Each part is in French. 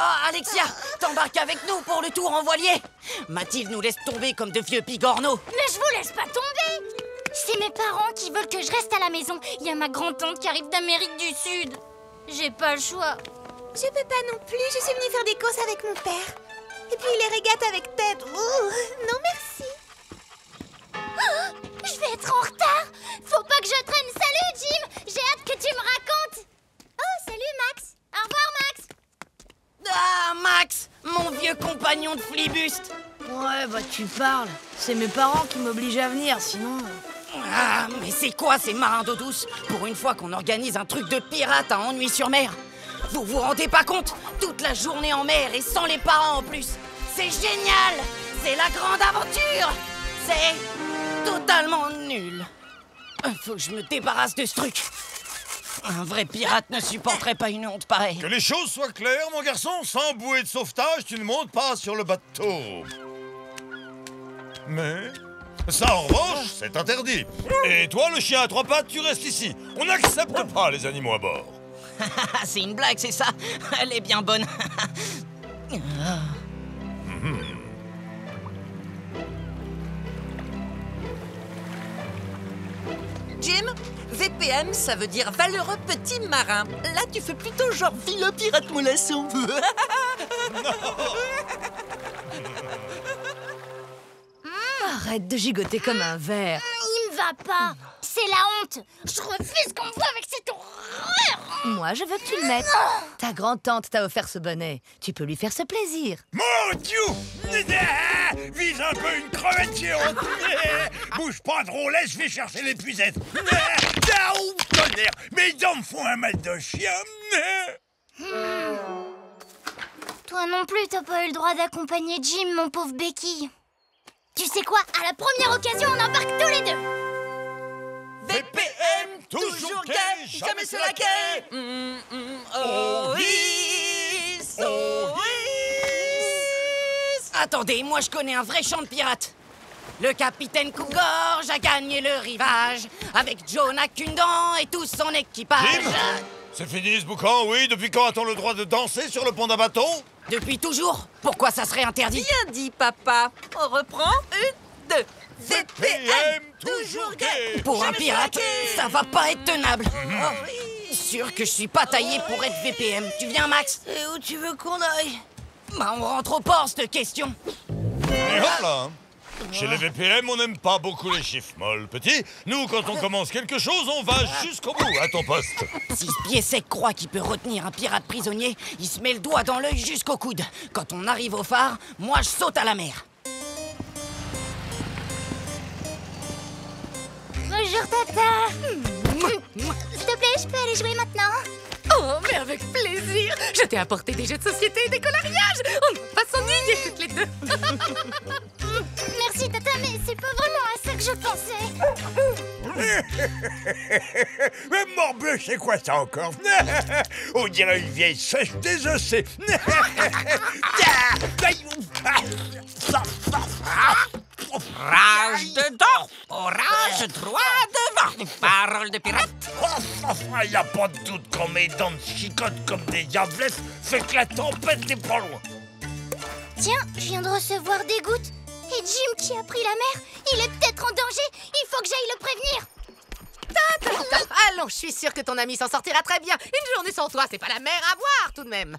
Oh, Alexia, t'embarques avec nous pour le tour en voilier. Mathilde nous laisse tomber comme de vieux bigorneaux. Mais je vous laisse pas tomber. C'est mes parents qui veulent que je reste à la maison. Il y a ma grand-tante qui arrive d'Amérique du Sud. J'ai pas le choix. Je peux pas non plus, je suis venue faire des courses avec mon père. Et puis les régates avec Ted. Non merci. Oh, je vais être en retard. Faut pas que je traîne. Salut Jim, j'ai hâte que tu me racontes. Oh, salut Max. Au revoir Max. Ah, Max, mon vieux compagnon de flibuste. Ouais, bah tu parles. C'est mes parents qui m'obligent à venir, sinon... Ah, mais c'est quoi ces marins d'eau douce? Pour une fois qu'on organise un truc de pirate à Ennui-sur-Mer. Vous vous rendez pas compte? Toute la journée en mer et sans les parents en plus. C'est génial! C'est la grande aventure! C'est totalement nul. Faut que je me débarrasse de ce truc. Un vrai pirate ne supporterait pas une honte pareille. Que les choses soient claires, mon garçon, sans bouée de sauvetage, tu ne montes pas sur le bateau. Mais ça, en revanche, c'est interdit. Et toi, le chien à trois pattes, tu restes ici. On n'accepte pas les animaux à bord. C'est une blague, c'est ça? Elle est bien bonne. Jim, VPM, ça veut dire valeureux petit marin. Là, tu fais plutôt genre vilain pirate mollasson. Arrête de gigoter comme un verre. Il me va pas. C'est la honte. Je refuse qu'on me voit avec cette horreur. Moi, je veux que tu le mettes. Ta grand-tante t'a offert ce bonnet. Tu peux lui faire ce plaisir. Mon Dieu! Vise un peu une crevette géante. Bouge pas trop, laisse, je vais chercher l'épuisette. Oh, tonnerre, mes dents me font un mal de chien. Toi non plus, t'as pas eu le droit d'accompagner Jim, mon pauvre béquille. Tu sais quoi? À la première occasion, on embarque tous les deux. VPM, toujours gay, jamais se laquer. Oh oui, oh oui. Attendez, moi je connais un vrai chant de pirate. Le capitaine Cougorge a gagné le rivage avec Jonah Cundan et tout son équipage. Jim, c'est fini ce boucan, oui. Depuis quand a-t-on le droit de danser sur le pont d'un bateau? Depuis toujours? Pourquoi ça serait interdit? Bien dit, papa. On reprend. 1, 2. VPM, toujours gay. Pour un Jamais se pirate, laquer. ça va pas être tenable. Oh, sûr que je suis pas taillé pour être VPM. Tu viens, Max? Et où tu veux qu'on aille? Bah, on rentre au port, cette question. Et hop là. Chez les VPM, on n'aime pas beaucoup les chiffres molles, petit. Nous, quand on commence quelque chose, on va jusqu'au bout, à ton poste. Si ce pied sec croit qu'il peut retenir un pirate prisonnier, il se met le doigt dans l'œil jusqu'au coude. Quand on arrive au phare, moi je saute à la mer. Bonjour, Tata. S'il te plaît, je peux aller jouer maintenant? Oh, mais avec plaisir. Je t'ai apporté des jeux de société et des coloriages. On ne va pas s'ennuyer toutes les deux. Merci, Tata, mais c'est pas vraiment à ça que je pensais. Mais morbleu, c'est quoi ça encore? On dirait une vieille sèche désossée. Rage dedans, orage droit devant. Parole de pirate. Il n'y a pas de doute quand mes dents chicotent comme des diablesses, fait que la tempête n'est pas loin. Tiens, je viens de recevoir des gouttes. Et Jim qui a pris la mer, il est peut-être en danger. Il faut que j'aille le prévenir. Allons, je suis sûre que ton ami s'en sortira très bien. Une journée sans toi, c'est pas la mer à boire tout de même.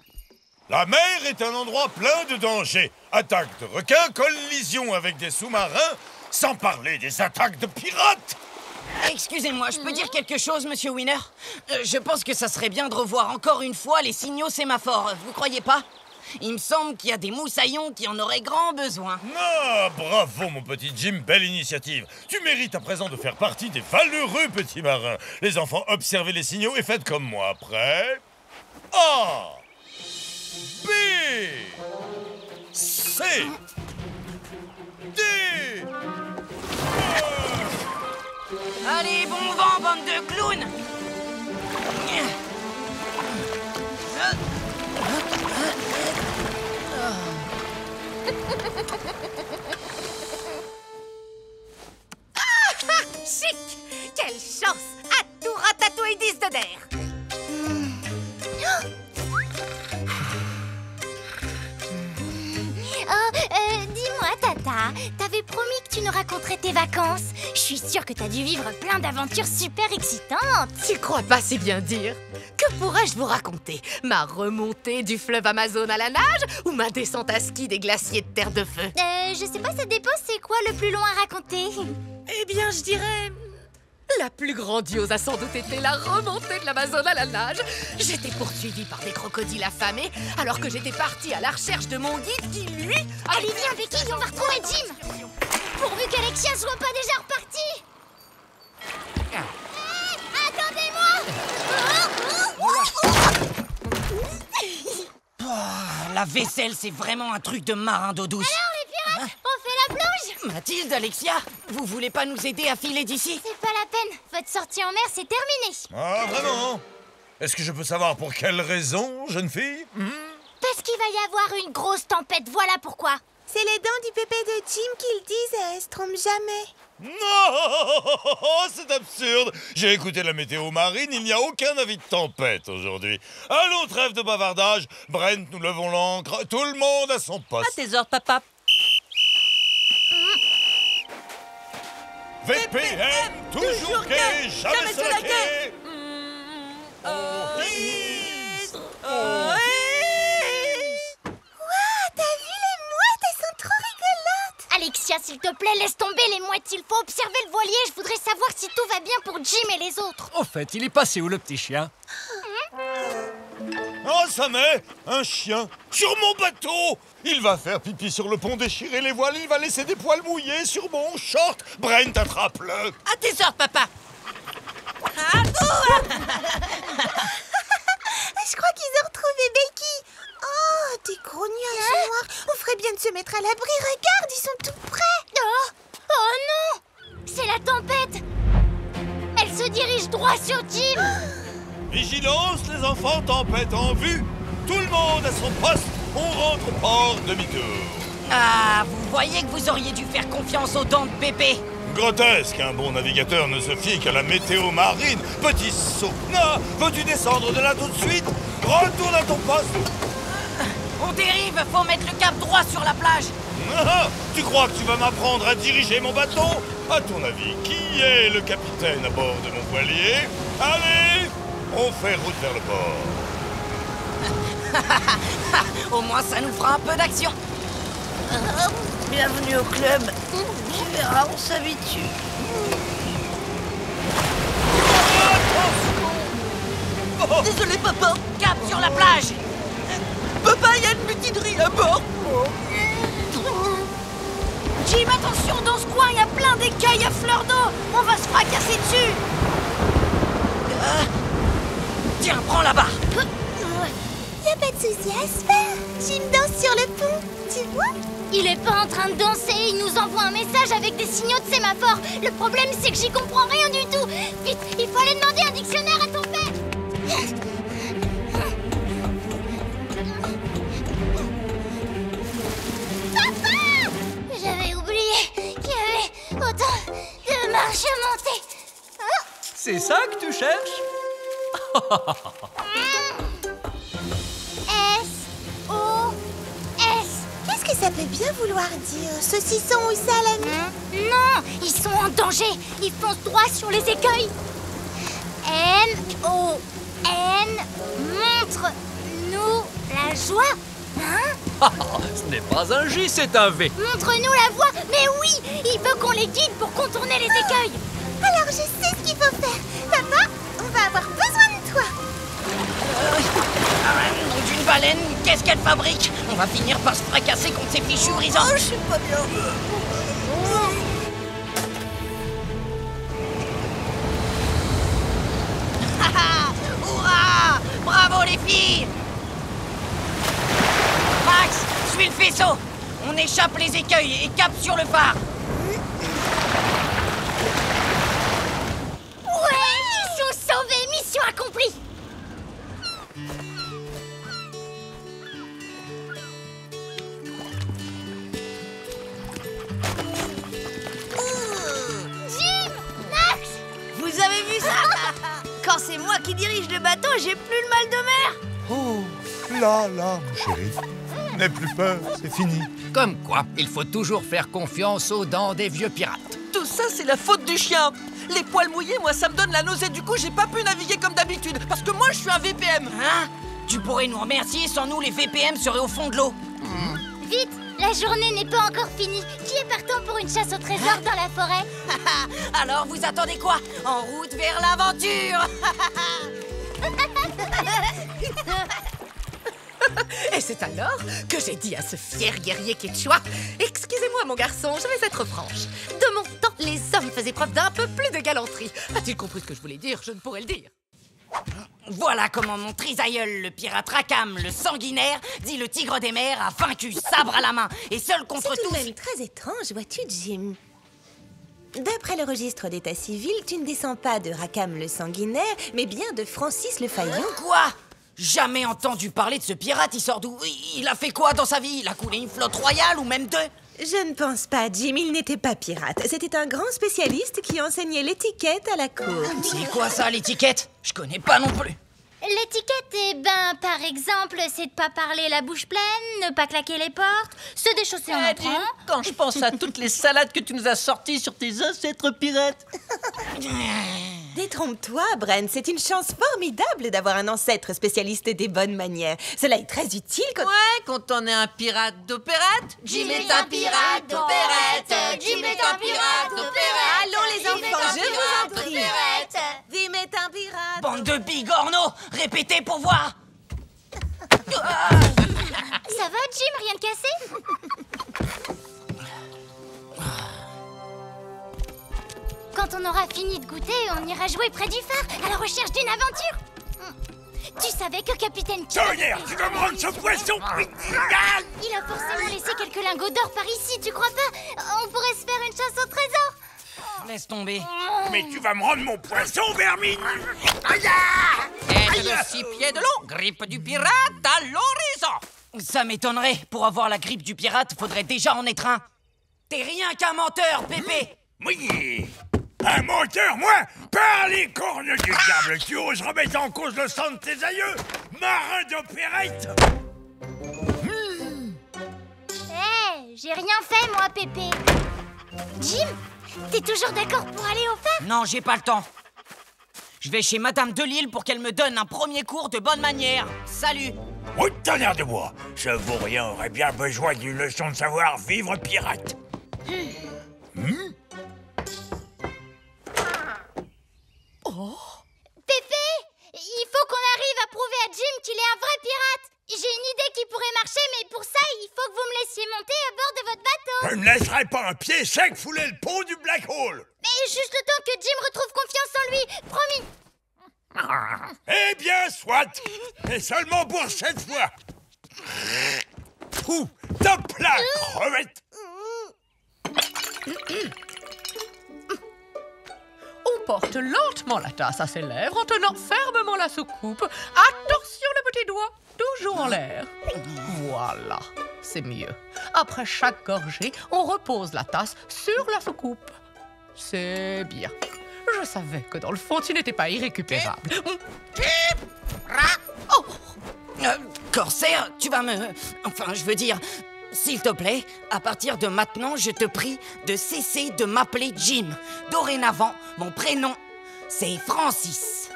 La mer est un endroit plein de dangers. Attaques de requins, collisions avec des sous-marins, sans parler des attaques de pirates. Excusez-moi, je peux dire quelque chose, monsieur Winner? Je pense que ça serait bien de revoir encore une fois les signaux sémaphores, vous croyez pas? Il me semble qu'il y a des moussaillons qui en auraient grand besoin. Ah, bravo mon petit Jim, belle initiative. Tu mérites à présent de faire partie des valeureux petits marins. Les enfants, observez les signaux et faites comme moi. Prêt? A, B, C, D, E. Allez, bon vent, bande de clowns! Chic! Quelle chance! À tout ratatouille 10 de d'air! t'avais promis que tu nous raconterais tes vacances. Je suis sûre que t'as dû vivre plein d'aventures super excitantes. Tu crois pas si bien dire? Que pourrais-je vous raconter? Ma remontée du fleuve Amazon à la nage ou ma descente à ski des glaciers de Terre de Feu? Je sais pas, ça dépend, c'est quoi le plus long à raconter? Eh bien, je dirais... La plus grandiose a sans doute été la remontée de l'Amazon à la nage. J'étais poursuivie par des crocodiles affamés alors que j'étais partie à la recherche de mon guide qui, lui... Allez, viens, Becky, on va retrouver Jim! Pourvu qu'Alexia soit pas déjà repartie! La vaisselle, c'est vraiment un truc de marin d'eau douce. Alors, les pirates, on fait la plonge? Mathilde, Alexia, vous voulez pas nous aider à filer d'ici? C'est pas la peine, votre sortie en mer, c'est terminé. Ah, vraiment? Est-ce que je peux savoir pour quelle raison, jeune fille? Parce qu'il va y avoir une grosse tempête, voilà pourquoi. C'est les dents du pépé de Jim qui le disent et elles se trompent jamais. Non, c'est absurde. J'ai écouté la météo marine, il n'y a aucun avis de tempête aujourd'hui. Allons, trêve de bavardage. Brent, nous levons l'ancre. Tout le monde à son À poste. tes ordres, papa. VPM, toujours gai, jamais se laquer. T'as vu les mouettes? Elles sont trop rigolotes. Alexia, s'il te plaît, laisse tomber les mouettes. Il faut observer le voilier. Je voudrais savoir si tout va bien pour Jim et les autres. Au fait, il est passé où le petit chien? Oh, ça met un chien sur mon bateau. Il va faire pipi sur le pont, déchirer les voiles, il va laisser des poils mouillés sur mon short. Brent, attrape-le. À tes ordres, papa. Je crois qu'ils ont retrouvé Becky. Oh, des gros nuages noirs. On ferait bien de se mettre à l'abri. Regarde, ils sont tout près. Oh non! C'est la tempête! Elle se dirige droit sur Jim! Vigilance, les enfants, tempête en vue. Tout le monde à son poste. On rentre au port demi-tour. Ah, vous voyez que vous auriez dû faire confiance aux dents de bébé. Grotesque, un bon navigateur ne se fie qu'à la météo marine. Petit saut. Non, veux-tu descendre de là tout de suite? Retourne à ton poste. On dérive, faut mettre le cap droit sur la plage. Ah, tu crois que tu vas m'apprendre à diriger mon bateau? À ton avis, qui est le capitaine à bord de mon voilier? Allez, on fait route vers le port. Au moins, ça nous fera un peu d'action. Bienvenue au club. Tu verras, on s'habitue. Désolé, papa. Cap sur la plage. Papa, il y a une mutinerie à bord. Jim, attention, dans ce coin, il y a plein d'écailles à fleur d'eau. On va se fracasser dessus. Tiens, prends la-bas. Y a pas de souci à se faire. Jim danse sur le pont, tu vois? Il est pas en train de danser, il nous envoie un message avec des signaux de sémaphore. Le problème, c'est que j'y comprends rien du tout. Vite, il faut aller demander un dictionnaire à ton père. Papa! J'avais oublié qu'il y avait autant de marches à monter. C'est ça que tu cherches? S-O-S. Qu'est-ce que ça peut bien vouloir dire? Saucisson ou salami? Non, ils sont en danger. Ils foncent droit sur les écueils. M-O-N. Montre-nous la joie. Hein? Ce n'est pas un J, c'est un V. Montre-nous la voie. Mais oui, il veut qu'on les guide pour contourner les écueils. Alors je sais ce qu'il faut faire. Papa, on va avoir besoin de toi. Nom d'une baleine, qu'est-ce qu'elle fabrique? On va finir par se fracasser contre ces fichus grisants. Je suis pas bien. Hurrah! Bravo les filles! Max, suis le faisceau. On échappe les écueils et cap sur le phare. Ouais, ils sont sauvés. Mission accomplie. Jim, Max. Vous avez vu ça? Quand c'est moi qui dirige le bateau, j'ai plus le mal de mer. Oh, Là, mon chéri. N'aie plus peur, c'est fini. Comme quoi, il faut toujours faire confiance aux dents des vieux pirates. Tout ça, c'est la faute du chien. Les poils mouillés, moi, ça me donne la nausée. Du coup, j'ai pas pu naviguer comme d'habitude. Parce que moi, je suis un VPM. Hein? Tu pourrais nous remercier, sans nous, les VPM seraient au fond de l'eau. Vite, la journée n'est pas encore finie. Qui est partant pour une chasse au trésor dans la forêt? Alors, vous attendez quoi? En route vers l'aventure. Et c'est alors que j'ai dit à ce fier guerrier quechua: excusez-moi mon garçon, je vais être franche. De mon temps, les hommes faisaient preuve d'un peu plus de galanterie. A-t-il compris ce que je voulais dire? Je ne pourrais le dire. Voilà comment mon trisaïeul, le pirate Rakam, le sanguinaire, dit le tigre des mers, a vaincu sabre à la main et seul contre C'est tout tous. de même très étrange, vois-tu, Jim. D'après le registre d'état civil, tu ne descends pas de Rakam le sanguinaire, mais bien de Francis le Faillant. Quoi? Jamais entendu parler de ce pirate, il sort d'où? Il a fait quoi dans sa vie? Il a coulé une flotte royale ou même deux? Je ne pense pas, Jim, il n'était pas pirate. C'était un grand spécialiste qui enseignait l'étiquette à la cour. C'est quoi ça, l'étiquette? Je connais pas non plus. L'étiquette, eh ben, par exemple, c'est de pas parler la bouche pleine, ne pas claquer les portes, se déchausser en entrant. Jim, quand je pense à toutes les salades que tu nous as sorties sur tes ancêtres pirates. Détrompe-toi, Bren, c'est une chance formidable d'avoir un ancêtre spécialiste des bonnes manières. Cela est très utile quand... Ouais, quand on est un pirate d'opérette. Jim est un pirate d'opérette. Jim est un pirate d'opérette. Allons les enfants, je vous en prie. d'opérette. Jim est un pirate. Bande de bigorneaux! Répétez pour voir! Ça va, Jim, rien de cassé? Quand on aura fini de goûter, on ira jouer près du phare, à la recherche d'une aventure. Tu savais que Capitaine Kidd... Tonnerre, tu vas me rendre ce poisson! Il a forcément laissé quelques lingots d'or par ici, tu crois pas? On pourrait se faire une chasse au trésor. Laisse tomber. Mais tu vas me rendre mon poisson, vermine! Tête de 6 pieds de long, grippe du pirate à l'horizon. Ça m'étonnerait. Pour avoir la grippe du pirate, faudrait déjà en être un. T'es rien qu'un menteur, Pépé! Oui! Un menteur, moi? Par les cornes du diable, tu oses remettre en cause le sang de tes aïeux? Marin d'opérette! Hé, j'ai rien fait, moi, Pépé. Jim, t'es toujours d'accord pour aller au phare? Non, j'ai pas le temps. Je vais chez Madame Delille pour qu'elle me donne un premier cours de bonne manière. Salut! Oh, tonnerre de bois! Ce vaurien aurait bien besoin d'une leçon de savoir-vivre pirate. Pépé, il faut qu'on arrive à prouver à Jim qu'il est un vrai pirate. J'ai une idée qui pourrait marcher, mais pour ça, il faut que vous me laissiez monter à bord de votre bateau. Je ne laisserai pas un pied sec fouler le pont du Black Hole! Mais juste le temps que Jim retrouve confiance en lui, promis. Eh bien, soit! Et seulement pour cette fois! Ouh, top là, crevette! On porte lentement la tasse à ses lèvres en tenant fermement la soucoupe. Attention le petit doigt, toujours en l'air. Voilà, c'est mieux. Après chaque gorgée, on repose la tasse sur la soucoupe. C'est bien. Je savais que dans le fond, tu n'étais pas irrécupérable. Oh, Corsaire, tu vas me... Enfin, je veux dire... S'il te plaît, à partir de maintenant, je te prie de cesser de m'appeler Jim. Dorénavant, mon prénom, c'est Francis.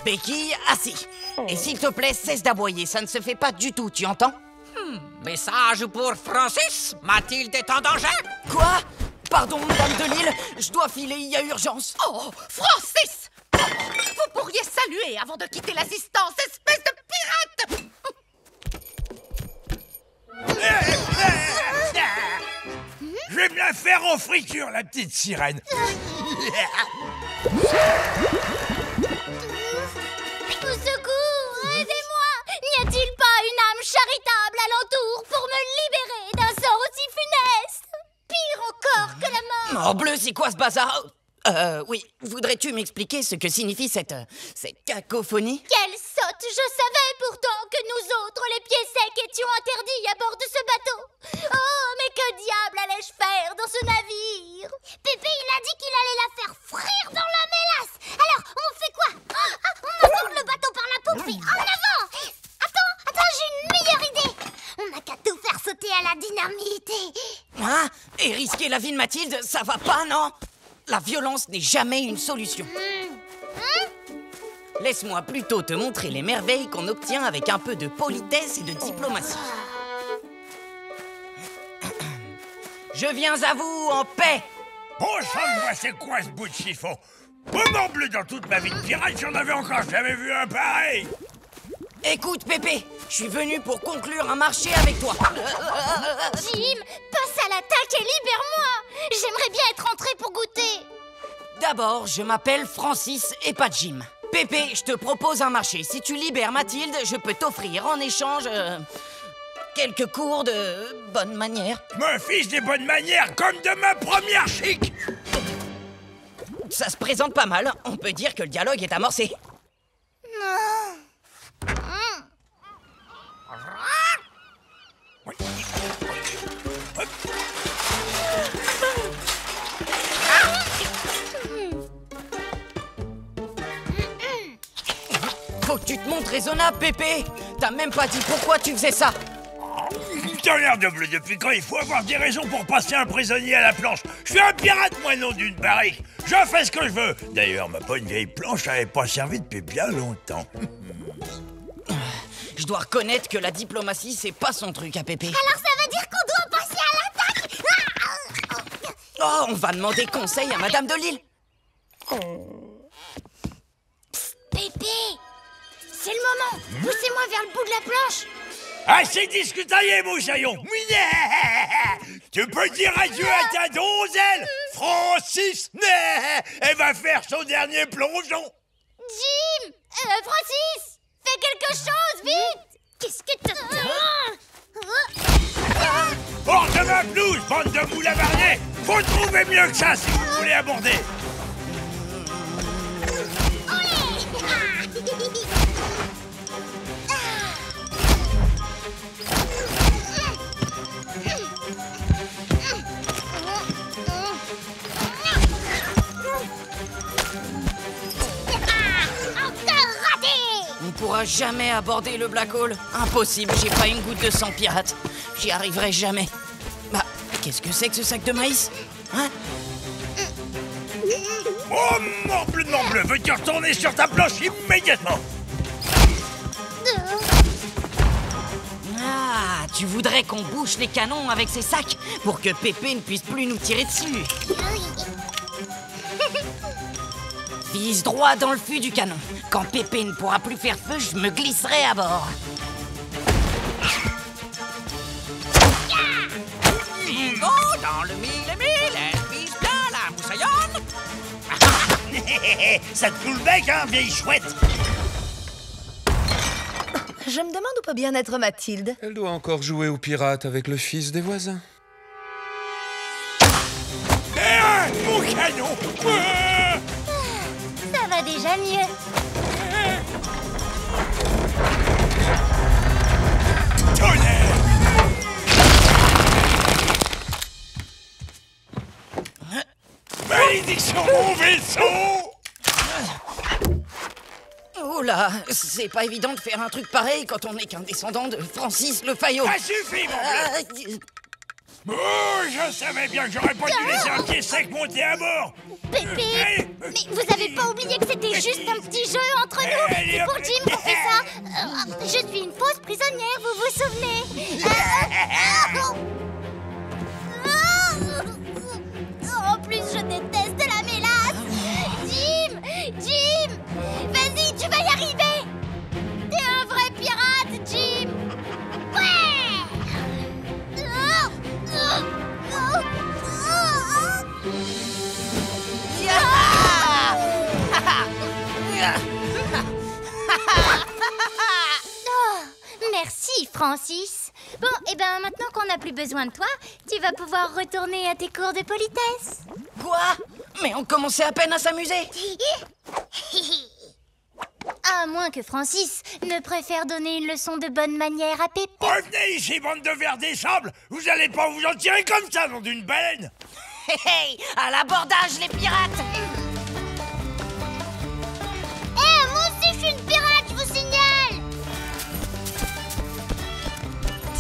Béquille, assis. Et s'il te plaît, cesse d'aboyer, ça ne se fait pas du tout, tu entends? Message pour Francis. Mathilde est en danger. Quoi? Pardon, Madame Delille, je dois filer, il y a urgence. oh, Francis! Vous pourriez saluer avant de quitter l'assistance, espèce de pirate! Je vais me la faire en friture, la petite sirène. Au secours, aidez-moi. N'y a-t-il pas une âme charitable alentour pour me libérer d'un sort aussi funeste? Pire encore que la mort. Morbleu, c'est quoi ce bazar? Oui, voudrais-tu m'expliquer ce que signifie cette cacophonie? Quelle sotte! Je savais pourtant que nous autres, les pieds secs, étions interdits à bord de ce bateau. Oh, mais que diable allais-je faire dans ce navire? Pépé, il a dit qu'il allait la faire frire dans la mélasse. Alors, on fait quoi? On emporte le bateau par la poupe, puis en avant! goûter à la dynamite. Hein? Et risquer la vie de Mathilde, ça va pas, non? La violence n'est jamais une solution. Laisse-moi plutôt te montrer les merveilles qu'on obtient avec un peu de politesse et de diplomatie. Je viens à vous en paix. Bon sang de moi, c'est quoi ce bout de chiffon? Moment bleu, dans toute ma vie de pirate, j'en avais encore jamais vu un pareil. Écoute, Pépé, je suis venu pour conclure un marché avec toi. Jim, passe à l'attaque et libère-moi. J'aimerais bien être entré pour goûter. D'abord, je m'appelle Francis et pas Jim. Pépé, je te propose un marché. Si tu libères Mathilde, je peux t'offrir en échange quelques cours de bonne manière. Mon fils des bonnes manières, comme de ma première chic. Ça se présente pas mal. On peut dire que le dialogue est amorcé. Faut que tu te montres raisonnable, Pépé. T'as même pas dit pourquoi tu faisais ça. T'as l'air de bleu, depuis quand il faut avoir des raisons pour passer un prisonnier à la planche? Je suis un pirate, moi, non d'une barrique. Je fais ce que je veux. D'ailleurs, ma bonne vieille planche n'avait pas servi depuis bien longtemps. Je dois reconnaître que la diplomatie, c'est pas son truc à Pépé. Alors ça veut dire qu'on doit passer à l'attaque. Oh, on va demander conseil à Madame de Lille. Pépé, c'est le moment. Poussez-moi vers le bout de la planche. Assez discutaillé, moussaillon. Tu peux dire adieu à ta donzelle, Francis. Elle va faire son dernier plongeon. Jim, Francis, fais quelque chose, vite. Qu'est-ce que t'as... Hors de ma blouse, bande de moules à varnier. Faut trouver mieux que ça si vous voulez aborder. On pourra jamais aborder le Black Hole. Impossible, j'ai pas une goutte de sang pirate. J'y arriverai jamais. Bah, qu'est-ce que c'est que ce sac de maïs? Hein? Oh, morbleu de morbleu, veux-tu retourner sur ta planche immédiatement? Ah, tu voudrais qu'on bouche les canons avec ces sacs pour que Pépé ne puisse plus nous tirer dessus. Vise droit dans le fût du canon. Quand Pépé ne pourra plus faire feu, je me glisserai à bord. Bingo dans le mille et mille, elle vise bien la moussaillonne. Ça te coule le bec, hein, vieille chouette? Je me demande où peut bien être Mathilde. Elle doit encore jouer aux pirates avec le fils des voisins. Mon canon! Ça va déjà mieux. Tonnerre! Malédiction, mon vaisseau! Oula, c'est pas évident de faire un truc pareil quand on n'est qu'un descendant de Francis Le Fayot. Ça suffit, mon bleu! Oh, je savais bien que j'aurais pas dû laisser un pied sec monter à bord! Pépé, mais vous avez pas oublié que c'était juste un petit jeu entre nous? C'est pour Jim qu'on fait ça. Je suis une fausse prisonnière, vous vous souvenez? En plus, je déteste la mélasse. Jim, vas-y, tu vas y arriver. T'es un vrai pirate, Jim. Ouais. Merci, Francis. Bon, et ben maintenant qu'on n'a plus besoin de toi, tu vas pouvoir retourner à tes cours de politesse. Quoi? Mais on commençait à peine à s'amuser. À moins que Francis ne préfère donner une leçon de bonne manière à Pépé. Revenez ici, bande de vers des sables! Vous allez pas vous en tirer comme ça, nom d'une baleine! Hey, à l'abordage, les pirates! Moi aussi, je suis une pirate, je vous signale.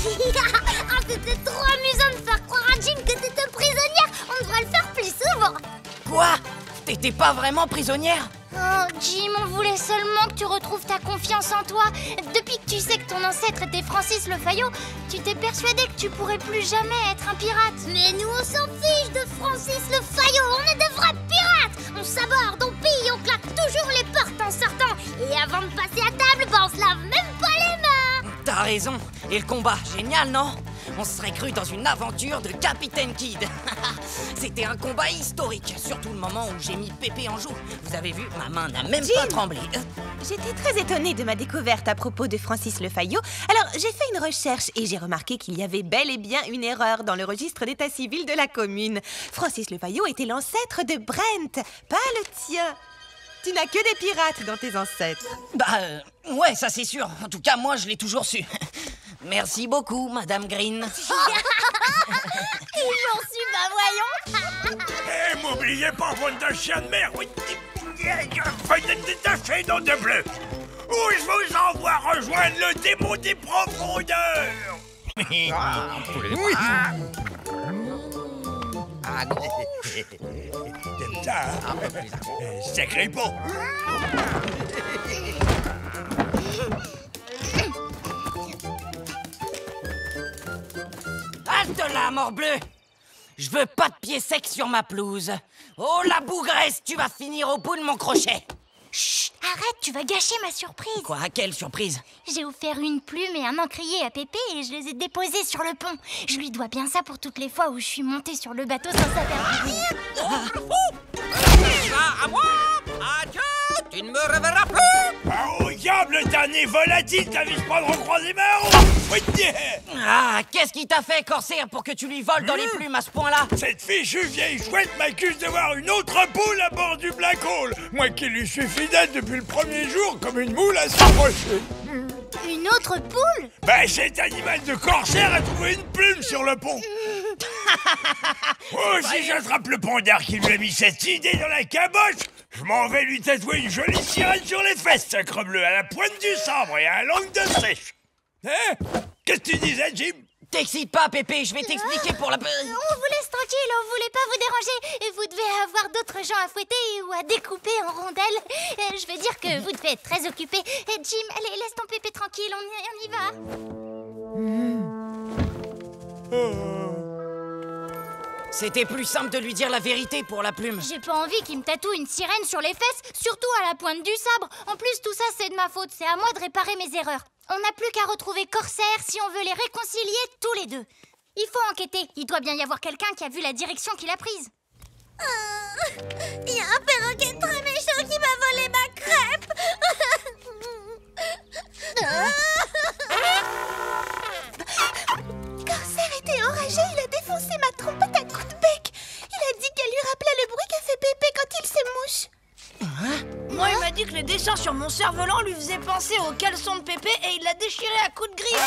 Un c'était trop amusant de faire croire à Jim que t'étais prisonnière. On devrait le faire plus souvent. Quoi? T'étais pas vraiment prisonnière? Oh, Jim, on voulait seulement que tu retrouves ta confiance en toi. Depuis que tu sais que ton ancêtre était Francis Le Fayot, tu t'es persuadé que tu pourrais plus jamais être un pirate. Mais nous, on s'en fiche de Francis Le Fayot. On est de vrais pirates. On s'aborde, on pille, on claque toujours les portes en sortant. Et avant de passer à table, on se lave même pas les mains. T'as raison. Et le combat, génial, non? On se serait cru dans une aventure de Capitaine Kidd. C'était un combat historique, surtout le moment où j'ai mis Pépé en joue. Vous avez vu, ma main n'a même pas tremblé. J'étais très étonnée de ma découverte à propos de Francis Le Fayot. Alors, j'ai fait une recherche et j'ai remarqué qu'il y avait bel et bien une erreur dans le registre d'état civil de la commune. Francis Le Fayot était l'ancêtre de Brent, pas le tien. Tu n'as que des pirates dans tes ancêtres. Ouais, ça c'est sûr. En tout cas, moi, je l'ai toujours su. Merci beaucoup, Madame Green. Toujours su, bah voyons. Eh, m'oubliez pas, bande de chien de mer. Veuillez me détacher, nom de bleu. Ou je vous envoie rejoindre le démon des profondeurs. À gauche. T'aimes ça, hein? Sacré bon. Halte là, morbleu! Je veux pas de pieds secs sur ma pelouse. Oh, la bougresse, tu vas finir au bout de mon crochet. Chut, arrête, tu vas gâcher ma surprise. Quoi, quelle surprise? J'ai offert une plume et un encrier à Pépé et je les ai déposés sur le pont. Je lui dois bien ça pour toutes les fois où je suis montée sur le bateau sans sa permission. À moi! Adieu! Tu ne me reverras plus! Ah, au diable, dernier volatile, t'avises pas de recroiser ma roue. Ah, qu'est-ce qui t'a fait, Corsair, pour que tu lui voles dans les plumes à ce point-là? Cette fichue vieille chouette m'accuse de voir une autre poule à bord du Black Hole. Moi qui lui suis fidèle depuis le premier jour, comme une moule à s'approcher. Une autre poule? Ben, cet animal de Corsair a trouvé une plume sur le pont. Oh, si j'attrape le pondard qui lui a mis cette idée dans la caboche, je m'en vais lui tatouer une jolie sirène sur les fesses, sacre bleu, à la pointe du sabre et à la langue de sèche. Hein? Qu'est-ce que tu disais, Jim? T'excite pas, Pépé, je vais t'expliquer pour la... On vous laisse tranquille, on voulait pas vous déranger. Et vous devez avoir d'autres gens à fouetter ou à découper en rondelles. Je vais dire que vous devez être très occupé. Jim, allez, laisse ton Pépé tranquille, on y va. C'était plus simple de lui dire la vérité pour la plume. J'ai pas envie qu'il me tatoue une sirène sur les fesses, surtout à la pointe du sabre. En plus, tout ça, c'est de ma faute. C'est à moi de réparer mes erreurs. On n'a plus qu'à retrouver Corsair si on veut les réconcilier tous les deux. Il faut enquêter. Il doit bien y avoir quelqu'un qui a vu la direction qu'il a prise. Il y a un perroquet très méchant qui m'a volé ma crêpe. Corsair était enragé. Il a défoncé ma trompette à coups de bec. Il a dit qu'elle lui rappelait le bruit qu'a fait Pépé quand il s'émouche. Moi, il m'a dit que les dessins sur mon cerf-volant lui faisaient penser au caleçon de Pépé et il l'a déchiré à coups de griffe.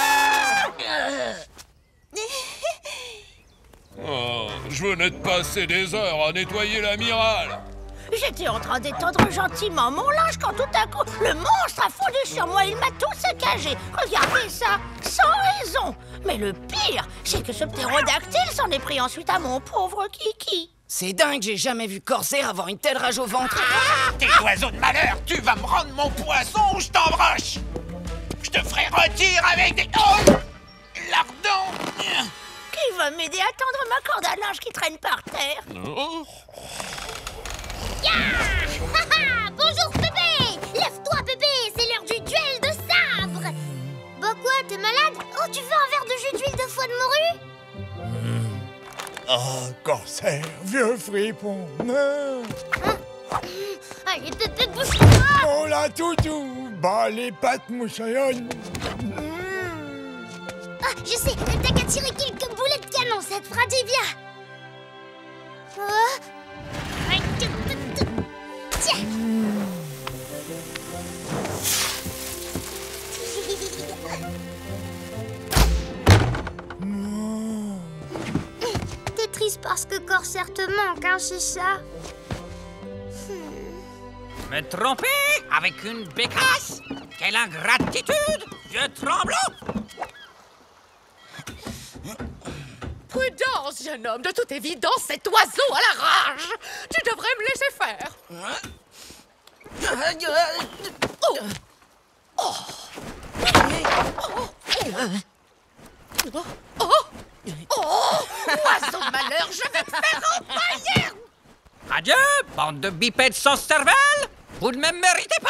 Oh, je venais de passer des heures à nettoyer l'amiral. J'étais en train d'étendre gentiment mon linge quand tout à coup, le monstre a fondu sur moi. Il m'a tout saccagé. Regardez ça, sans raison. Mais le pire, c'est que ce ptérodactyle s'en est pris ensuite à mon pauvre Kiki. C'est dingue, j'ai jamais vu Corsair avoir une telle rage au ventre. T'es oiseau de malheur! Tu vas me rendre mon poisson ou je t'embroche! Je te ferai rôtir avec des... Oh! Lardon! Qui va m'aider à tendre ma corde à linge qui traîne par terre? Bonjour Pépé! Lève-toi Pépé, c'est l'heure du duel de sabre. Bah quoi, t'es malade? Oh, tu veux un verre de jus d'huile de foie de morue? Ah, Corsair, vieux fripon. Allez Pépé, bouge. Oh la toutou, bah les pattes moussaillonnes. Ah, je sais, t'as qu'à tirer quelques boulets de canon, ça te fera du bien. Tiens. T'es triste parce que Corsair te manque, hein, c'est ça? Me tromper avec une bécasse? Quelle ingratitude! Vieux tremblant! silence, jeune homme. De toute évidence, cet oiseau a la rage. Tu devrais me laisser faire. Oiseau de malheur, je vais te faire empailler. Adieu, bande de bipèdes sans cervelle. Vous ne me méritez pas.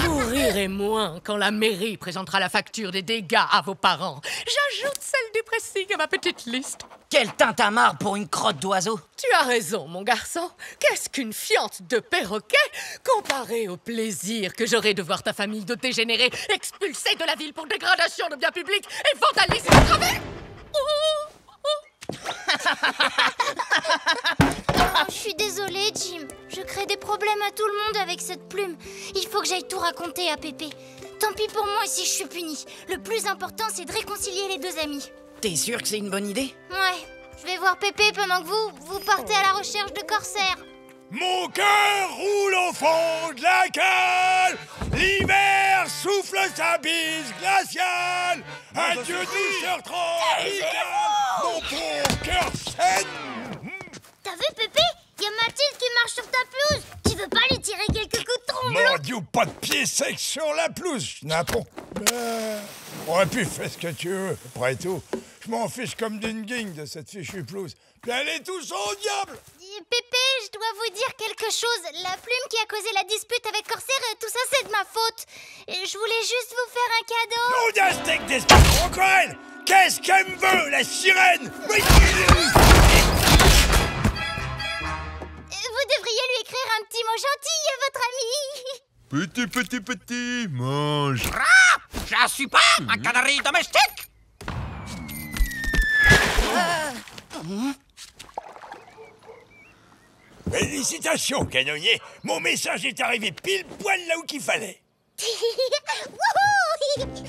Vous rirez moins quand la mairie présentera la facture des dégâts à vos parents. J'ajoute celle du pressing à ma petite liste. Quel tintamarre pour une crotte d'oiseau! Tu as raison, mon garçon. Qu'est-ce qu'une fiente de perroquet comparée au plaisir que j'aurai de voir ta famille de dégénérés expulsée de la ville pour dégradation de biens publics et vandalisme aggravé? Je suis désolée, Jim. Je crée des problèmes à tout le monde avec cette plume. Il faut que j'aille tout raconter à Pépé. Tant pis pour moi si je suis punie. Le plus important, c'est de réconcilier les deux amis. T'es sûr que c'est une bonne idée? Ouais, je vais voir Pépé pendant que vous partez à la recherche de corsaires. Mon cœur roule au fond de la cale. L'hiver souffle sa bise glaciale. Adieu douceur tropicale. Mon pauvre cœur saigne. T'as vu, Pépé? Y a Mathilde qui marche sur ta pelouse. Tu veux pas lui tirer quelques coups de tromblon? Mordieu, pas de pied sec sur la pelouse, Napon. Aurait pu faire ce que tu veux, après tout. Je m'en fiche comme d'une guigne de cette fichue pelouse. Puis elle est tous au diable. Pépé, je dois vous dire quelque chose. La plume qui a causé la dispute avec Corsair, tout ça c'est de ma faute. Et je voulais juste vous faire un cadeau. Non d'un steak d'espadon, encore elle. Qu'est-ce qu'elle me veut, la sirène? Vous devriez lui écrire un petit mot gentil à votre ami. Petit, mange. Je suis pas un canari domestique. Félicitations, canonnier. Mon message est arrivé pile poil là où qu'il fallait.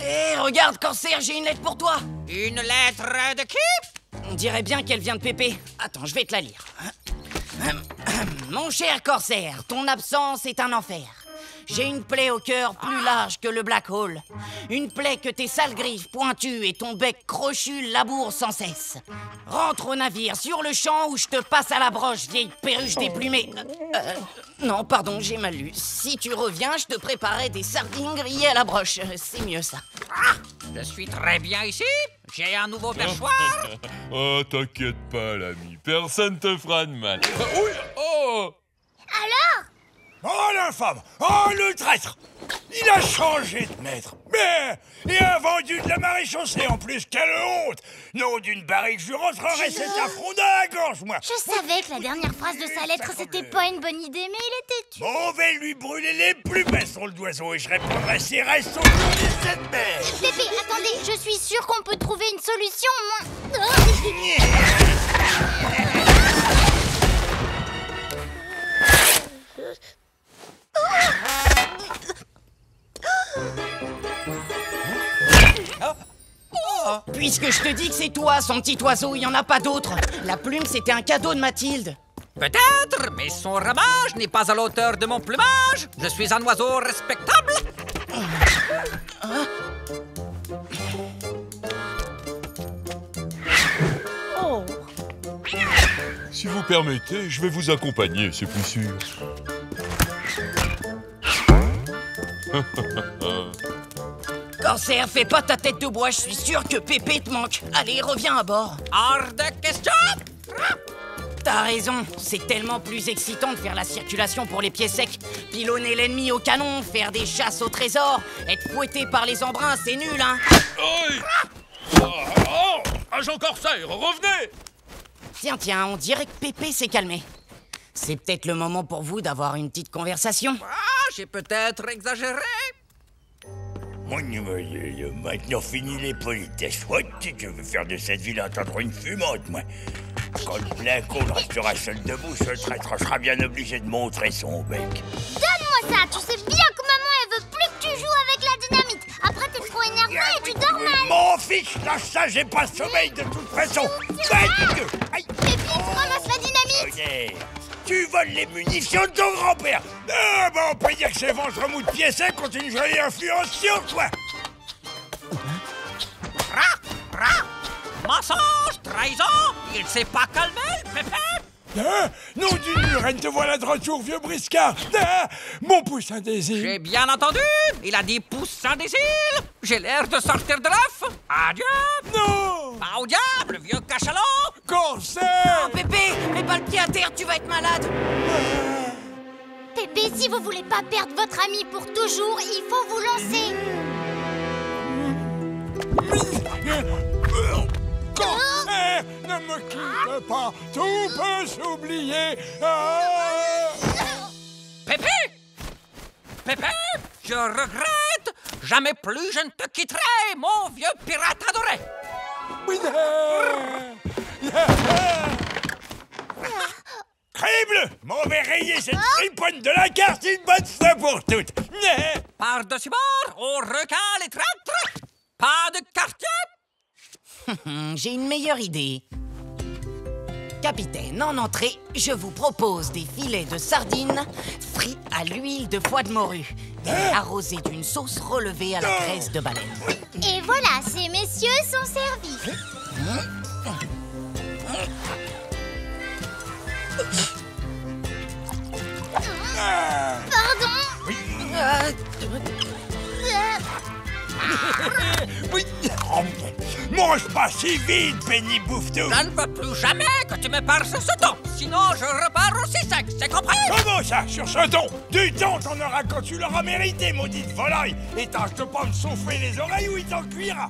Hé, regarde, Corsair, j'ai une lettre pour toi. Une lettre de qui? On dirait bien qu'elle vient de Pépé. Attends, je vais te la lire. Mon cher Corsair, ton absence est un enfer. J'ai une plaie au cœur plus large que le Black Hole. Une plaie que tes sales griffes pointues et ton bec crochu labourent sans cesse. Rentre au navire sur le champ ou je te passe à la broche, vieille perruche déplumée. Non, pardon, j'ai mal lu. Si tu reviens, je te préparais des sardines grillées à la broche. C'est mieux ça. Je suis très bien ici. J'ai un nouveau perchoir. Oh, t'inquiète pas, l'ami. Personne te fera de mal. Oui, oh! Alors? Oh l'infâme! Oh le traître! Il a changé de maître! Mais il a vendu de la maréchaussée en plus! Quelle honte! Non d'une barrique, je rentrerai cet affront dans la gorge, moi! Je savais que la dernière phrase de sa lettre, c'était pas une bonne idée, mais il était tué. On va lui brûler les plumes sur le d'oiseau et je répondrai ses restes au jour de cette mer! Pépé, attendez, je suis sûre qu'on peut trouver une solution, moi. Puisque je te dis que c'est toi, son petit oiseau, il n'y en a pas d'autre. La plume, c'était un cadeau de Mathilde. Peut-être, mais son ramage n'est pas à la hauteur de mon plumage. Je suis un oiseau respectable. Si vous permettez, je vais vous accompagner, c'est plus sûr. Corsair, fais pas ta tête de bois, je suis sûr que Pépé te manque. Allez, reviens à bord. Hors de question. T'as raison, c'est tellement plus excitant de faire la circulation pour les pieds secs. Pilonner l'ennemi au canon, faire des chasses au trésor, être fouetté par les embruns, c'est nul, hein. Agent Corsair, revenez! Tiens, on dirait que Pépé s'est calmé. C'est peut-être le moment pour vous d'avoir une petite conversation. J'ai peut-être exagéré. Maintenant fini les politesses. Je veux faire de cette ville entendre une fumante, moi. Quand le plein con restera seul debout, ce traître sera bien obligé de montrer son bec. Donne-moi ça, tu sais bien que maman, elle veut plus que tu joues avec la dynamite. Après, t'es trop énervé et tu dors mal. M'en fiche, lâche ça, j'ai pas sommeil de toute façon. Pépé, ramasse la dynamite. Tu voles les munitions de ton grand-père. On peut dire que ces ventres mous de pieds secs ont une jolie influence sur toi. Mensonge, trahison, il s'est pas calmé, Pépé. Ah, nom d'une murène, te voilà de retour, vieux briscard. Ah, mon poussin des îles. J'ai bien entendu. Il a dit poussin des îles. J'ai l'air de sortir de l'œuf. Adieu. Non. Pas au diable, vieux cachalot. Cancer. Oh, Pépé, mets pas le pied à terre, tu vas être malade. Pépé, si vous voulez pas perdre votre ami pour toujours, il faut vous lancer. Cancer, ne me quitte pas, tout peut s'oublier. Ah. Pépé. Pépé, je regrette. Jamais plus je ne te quitterai, mon vieux pirate adoré. Crible, mauvais rayé cette friponne de la carte une bonne fois pour toutes. Par-dessus bord, au requin les traîtres. Pas de quartier. J'ai une meilleure idée. Capitaine, en entrée, je vous propose des filets de sardines frits à l'huile de foie de morue et arrosés d'une sauce relevée à la graisse de baleine. Et voilà, ces messieurs sont servis. Pardon. Oui. Mange pas si vite, Penny Bouffe-Tout. Je ne veux plus jamais que tu me parles sur ce ton. Sinon, je repars aussi sec, c'est compris? Comment ça, sur ce ton? Du temps, t'en auras quand tu l'auras mérité, maudite volaille. Et tâche de pas me souffler les oreilles ou il t'en cuira.